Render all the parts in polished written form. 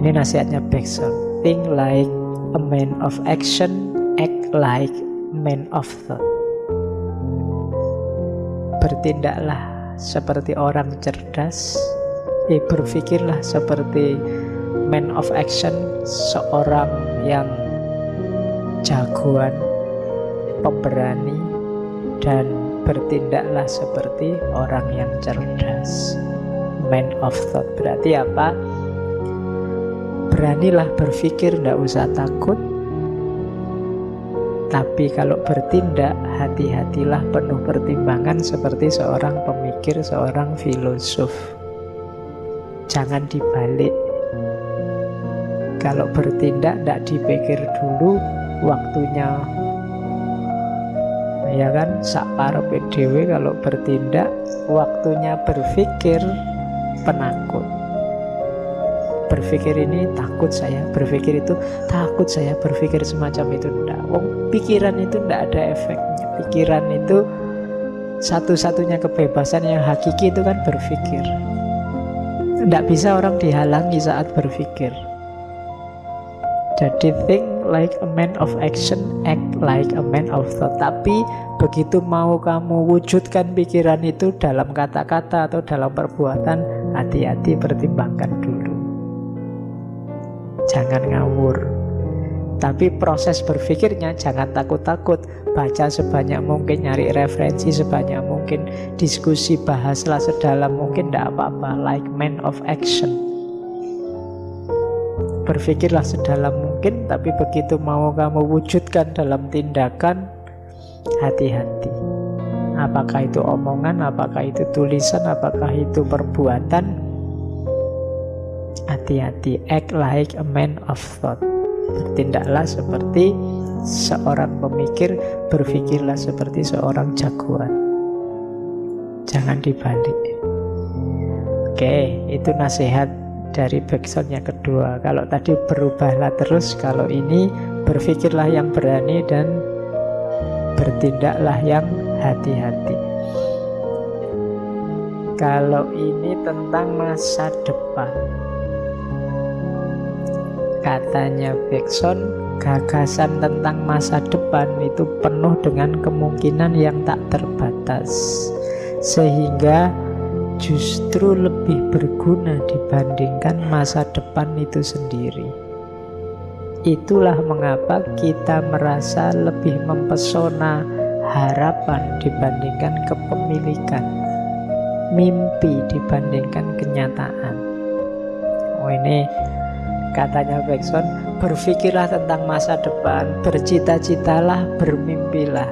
Ini nasihatnya Bergson. Think like a man of action, act like man of thought. Bertindaklah seperti orang cerdas, berpikirlah seperti man of action, seorang yang jagoan, pemberani, dan bertindaklah seperti orang yang cerdas, man of thought. Berarti apa? Beranilah berpikir, tidak usah takut. Tapi kalau bertindak, hati-hatilah, penuh pertimbangan seperti seorang pemikir, seorang filosof. Jangan dibalik. Kalau bertindak, tidak dipikir dulu waktunya. Ya kan, sakparepe dhewe. Kalau bertindak, waktunya berpikir, penakut. Berpikir ini takut saya, berpikir itu takut saya, berpikir semacam itu enggak. Pikiran itu enggak ada efeknya. Pikiran itu satu-satunya kebebasan yang hakiki itu kan berpikir. Enggak bisa orang dihalangi saat berpikir. Jadi think like a man of action, act like a man of thought. Tapi begitu mau kamu wujudkan pikiran itu dalam kata-kata atau dalam perbuatan, hati-hati, pertimbangkan dulu. Jangan ngawur. Tapi proses berpikirnya jangan takut-takut. Baca sebanyak mungkin, nyari referensi sebanyak mungkin, diskusi, bahaslah sedalam mungkin, tidak apa-apa. Like man of action. Berpikirlah sedalam mungkin, tapi begitu mau kamu wujudkan dalam tindakan, hati-hati. Apakah itu omongan, apakah itu tulisan, apakah itu perbuatan, hati-hati. Act like a man of thought. Bertindaklah seperti seorang pemikir, berpikirlah seperti seorang jagoan. Jangan dibalik. Oke, itu nasihat dari Bergson yang kedua. Kalau tadi berubahlah terus, kalau ini berpikirlah yang berani dan bertindaklah yang hati-hati. Kalau ini tentang masa depan, katanya Bergson, gagasan tentang masa depan itu penuh dengan kemungkinan yang tak terbatas, sehingga justru lebih berguna dibandingkan masa depan itu sendiri. Itulah mengapa kita merasa lebih mempesona harapan dibandingkan kepemilikan, mimpi dibandingkan kenyataan. Ini katanya Bergson, berpikirlah tentang masa depan, bercita-citalah, bermimpilah.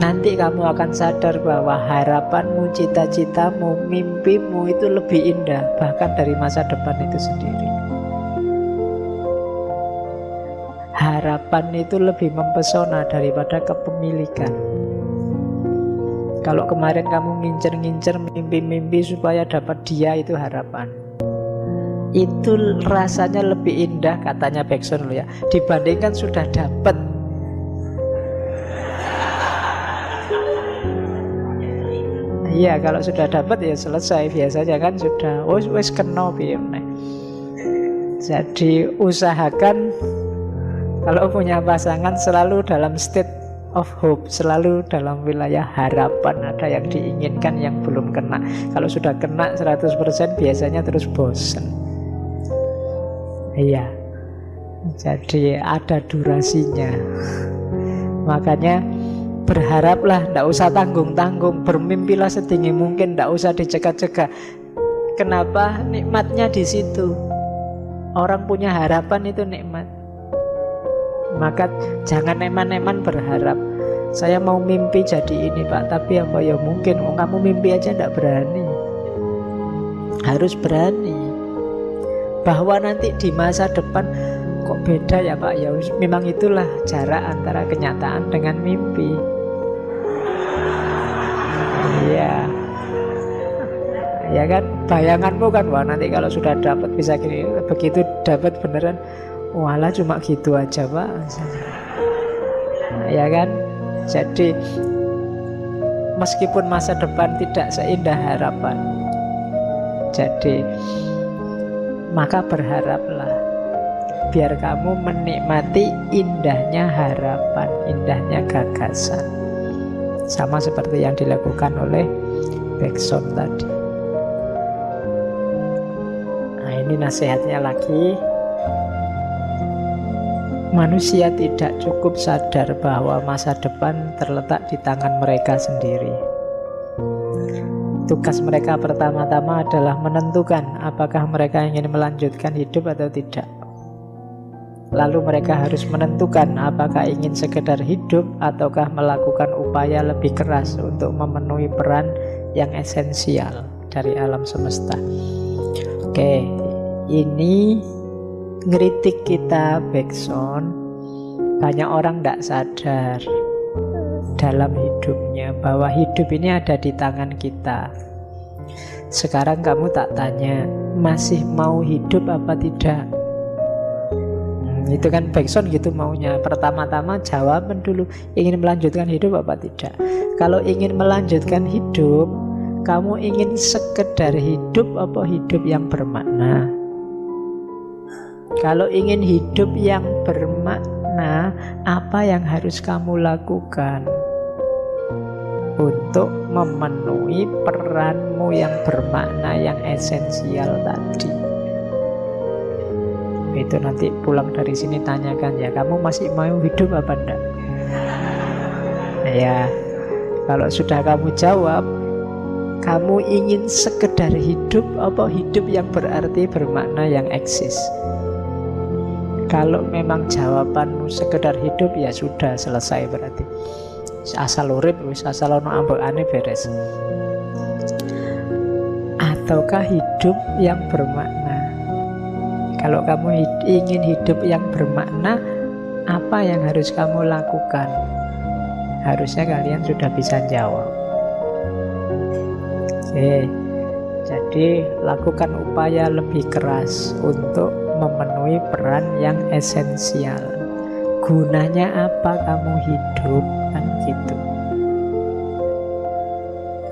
Nanti kamu akan sadar bahwa harapanmu, cita-citamu, mimpimu itu lebih indah bahkan dari masa depan itu sendiri. Harapan itu lebih mempesona daripada kepemilikan. Kalau kemarin kamu ngincer-ngincer mimpi-mimpi supaya dapat dia, itu harapan. Itu rasanya lebih indah, katanya Bergson loh ya, dibandingkan sudah dapat. Iya, kalau sudah dapat ya selesai, biasanya kan sudah wis kena piye. Jadi usahakan kalau punya pasangan selalu dalam state of hope, selalu dalam wilayah harapan. Ada yang diinginkan yang belum kena. Kalau sudah kena 100% biasanya terus bosan. Iya, jadi ada durasinya. Makanya berharaplah, tidak usah tanggung-tanggung. Bermimpilah setinggi mungkin, tidak usah dicegah-cegah. Kenapa? Nikmatnya di situ. Orang punya harapan itu nikmat. Maka jangan eman-eman berharap. Saya mau mimpi jadi ini Pak, tapi apa ya mungkin. Kamu mimpi aja tidak berani. Harus berani. Bahwa nanti di masa depan kok beda ya Pak, ya memang itulah jarak antara kenyataan dengan mimpi. Iya, ya kan, bayanganmu kan, wah nanti kalau sudah dapat bisa gini, begitu dapat beneran, walah cuma gitu aja Pak. Ya kan, jadi meskipun masa depan tidak seindah harapan, jadi maka berharaplah, biar kamu menikmati indahnya harapan, indahnya gagasan. Sama seperti yang dilakukan oleh Bergson tadi. Nah, ini nasihatnya lagi. Manusia tidak cukup sadar bahwa masa depan terletak di tangan mereka sendiri. Tugas mereka pertama-tama adalah menentukan apakah mereka ingin melanjutkan hidup atau tidak. Lalu mereka harus menentukan apakah ingin sekedar hidup ataukah melakukan upaya lebih keras untuk memenuhi peran yang esensial dari alam semesta. Oke, ini ngeritik kita Bergson. Banyak orang tidak sadar dalam hidupnya bahwa hidup ini ada di tangan kita. Sekarang kamu tak tanya, masih mau hidup apa tidak? Itu kan Bergson gitu maunya. Pertama-tama jawaban dulu, ingin melanjutkan hidup apa tidak. Kalau ingin melanjutkan hidup, kamu ingin sekedar hidup apa hidup yang bermakna? Kalau ingin hidup yang bermakna, apa yang harus kamu lakukan untuk memenuhi peranmu yang bermakna, yang esensial tadi? Itu nanti pulang dari sini tanyakan ya, kamu masih mau hidup apa enggak? Ya, kalau sudah kamu jawab, kamu ingin sekedar hidup apa hidup yang berarti, bermakna, yang eksis? Kalau memang jawabanmu sekedar hidup, ya sudah selesai berarti. Asal urip wis, asal ono ambekane beres. Ataukah hidup yang bermakna? Kalau kamu ingin hidup yang bermakna, apa yang harus kamu lakukan? Harusnya kalian sudah bisa jawab. Oke, jadi lakukan upaya lebih keras untuk memenuhi peran yang esensial. Gunanya apa kamu hidup? Kan gitu.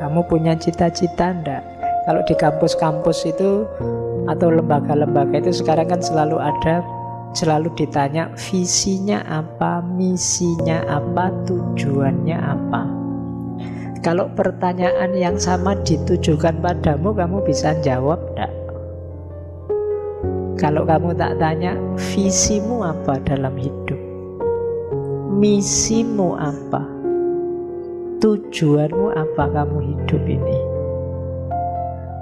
Kamu punya cita-cita enggak? Kalau di kampus-kampus itu atau lembaga-lembaga itu sekarang kan selalu ditanya visinya apa, misinya apa, tujuannya apa. Kalau pertanyaan yang sama ditujukan padamu, kamu bisa jawab enggak? Kalau kamu tak tanya, visimu apa dalam hidup? Misimu apa? Tujuanmu apa kamu hidup ini?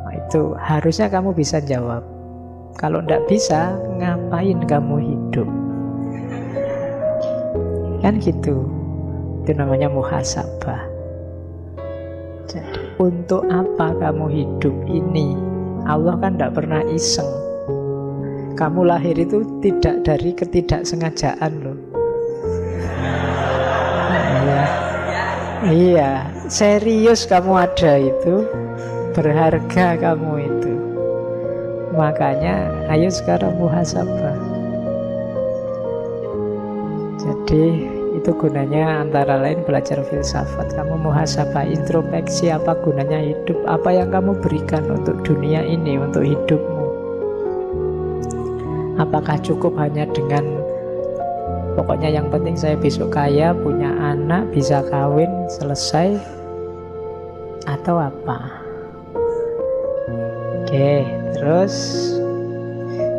Nah, itu harusnya kamu bisa jawab. Kalau tidak bisa, ngapain kamu hidup? Kan gitu. Itu namanya muhasabah. Jadi, untuk apa kamu hidup ini? Allah kan tidak pernah iseng. Kamu lahir itu tidak dari ketidaksengajaan loh. Iya, serius kamu ada itu, berharga kamu itu. Makanya ayo sekarang muhasabah. Jadi itu gunanya antara lain belajar filsafat. Kamu muhasabah, introspeksi, apa gunanya hidup, apa yang kamu berikan untuk dunia ini, untuk hidupmu. Apakah cukup hanya dengan pokoknya yang penting saya besok kaya, punya anak, bisa kawin, selesai? Atau apa? Oke, terus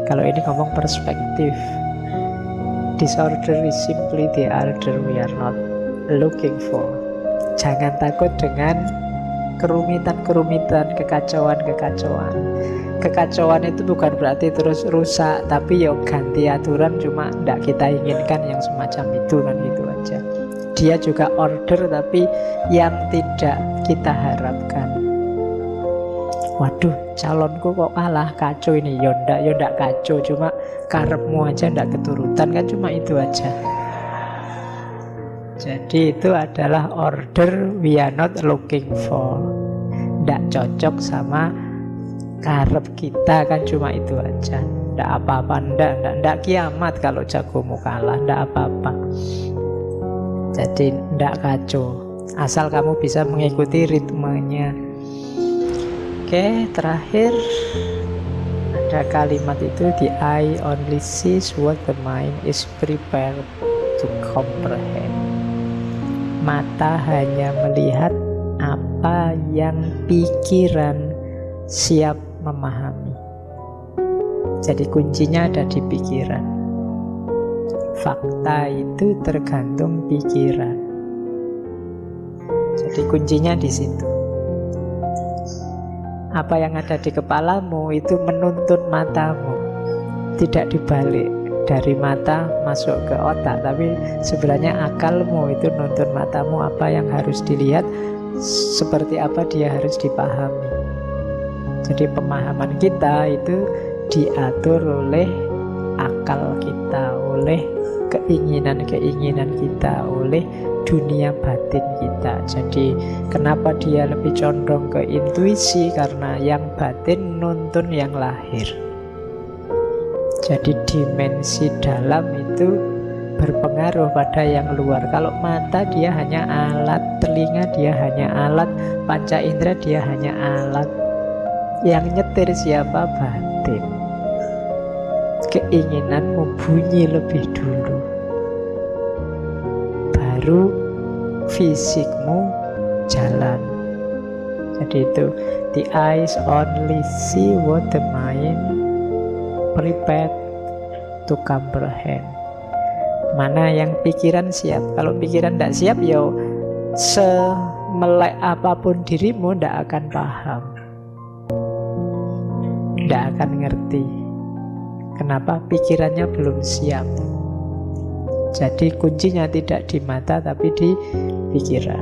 kalau ini ngomong perspektif. Disorder is simply the order we are not looking for. Jangan takut dengan kerumitan-kerumitan, kekacauan-kekacauan. Kekacauan itu bukan berarti terus rusak, tapi ya ganti aturan, cuma tidak kita inginkan yang semacam itu, kan gitu aja. Dia juga order tapi yang tidak kita harapkan. Waduh, calonku kok kalah, kacau ini. Ya ndak kacau, cuma karepmu aja ndak keturutan, kan cuma itu aja. Jadi itu adalah order we are not looking for. Ndak cocok sama karep kita, kan cuma itu aja. Ndak apa-apa, ndak kiamat kalau jagomu kalah, ndak apa-apa. Jadi ndak kacau, asal kamu bisa mengikuti ritmenya. Oke, terakhir ada kalimat itu, the eye only sees what the mind is prepared to comprehend. Mata hanya melihat apa yang pikiran siap memahami. Jadi kuncinya ada di pikiran. Fakta itu tergantung pikiran. Jadi kuncinya di situ. Apa yang ada di kepalamu itu menuntun matamu, tidak dibalik. Dari mata masuk ke otak, tapi sebenarnya akalmu itu nuntun matamu apa yang harus dilihat, seperti apa dia harus dipahami. Jadi pemahaman kita itu diatur oleh akal kita, oleh keinginan-keinginan kita, oleh dunia batin kita. Jadi kenapa dia lebih condong ke intuisi? Karena yang batin nuntun yang lahir. Jadi dimensi dalam itu berpengaruh pada yang luar. Kalau mata dia hanya alat, telinga dia hanya alat, panca indera dia hanya alat. Yang nyetir siapa? Batin. Keinginanmu bunyi lebih dulu, baru fisikmu jalan. Jadi itu, the eyes only see what the mind prepared to comprehend. Mana yang pikiran siap. Kalau pikiran tidak siap, ya semelek apapun dirimu tidak akan paham, tidak akan ngerti. Kenapa? Pikirannya belum siap. Jadi kuncinya tidak di mata tapi di pikiran.